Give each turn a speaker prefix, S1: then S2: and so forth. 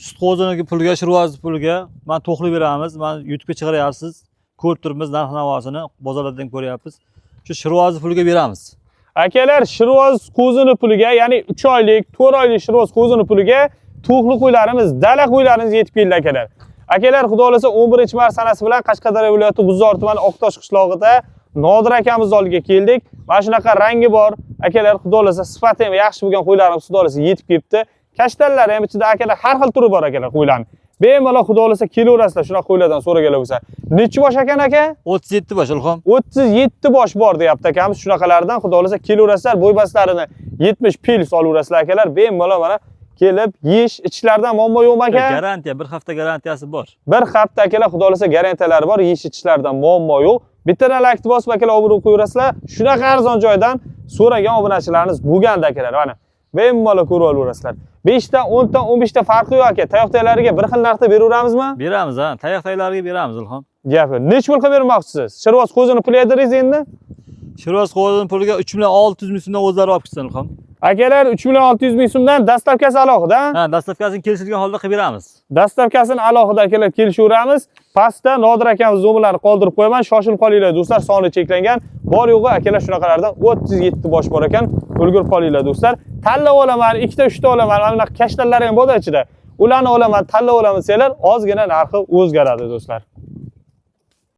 S1: sut qo'ziniga pulga, shirvoz pulga men to'qlib beramiz. Men YouTube'ga chiqaryapsiz. Ko'rib turibmiz narx-navosini, bozorlardan ko'ryapmiz. Shu shirvoz pulga beramiz.
S2: Akalar, shirvoz qo'zini puliga, ya'ni 3 oylik, 4 oylik shirvoz qo'zini puliga to'qli qo'ylarimiz, dala qo'ylarimiz yetib keldi akalar. Akalar, xudo xolasa 11-mart sanasi bilan Qashqadaryo viloyati G'uzor tumani Oqtosh qishlog'ida Nodir akamiz oldiga keldik. Mana shunaqa rangi bor. Akalar, xudo xolasa sifati ham yaxshi bo'lgan qo'ylarimiz xudo xolasa yetib kelibdi. Kashtallari ham ichida akalar har xil turi bor akalar qo'ylarning. Bemalol xudo xolasa kelaverasizlar shunaqa qo'ylardan so'raganlar bo'lsa. Nechi bosh ekan aka?
S1: 37 bosh Ilhom.
S2: 37 bosh bor deyapti akamiz. Shunaqalardan xudo xolasa kelaverasizlar, bo'ybaslarini 70 pil olaverasizlar akalar. Bemalol mana kelib yeyish, ichlardan muammo yo'qmi aka?
S1: Garantiya, bir hafta garantiyasi bor.
S2: Bir hafta akalar xudo xolasa garantiyalari bor, yeyish ichlardan muammo yo'q. Bittadan like bosib akalar obuna qo'yaverasizlar. Shunaqa arzon joydan so'ragan obunachilarimiz bo'lganda akalar, mana bemalol ko'rib olaverasizlar. 5 ta, 10 ta, 15 ta farqi yo'q aka. Tayoqtaylariga bir xil narxda beraveramizmi?
S1: Beramiz ha. Tayoqtaylariga beramiz Ilhom.
S2: Gapi. Nech pul qilib bermoqchisiz? Shirvoz qo'zini pul aytiringiz endi?
S1: Shirvoz qo'zini puliga 3.600.000 so'mdan o'zlari olib ketsin Ilhom.
S2: Akalar 3.600.000 so'mdan dastavkasi alohida.
S1: Ha, dastavkasini kelishilgan holda qilib beramiz.
S2: Dastavkasini alohida akalar kelishaveramiz. Pastda Nodir akamiz nomerlarini qoldirib qo'yaman. Shoshilib qolinglar do'stlar, soni cheklangan. Bor yo'g'i akalar shunaqalardan 37 bosh bor ekan. Ulgurib qolinglar do'stlar. Tanlab olaman, 2 ta 3 ta olaman. Mana bunaqa kashtallari ham bor ichida. Ularni olaman, tanlab olaman desanglar, ozgina narxi o'zgaradi do'stlar.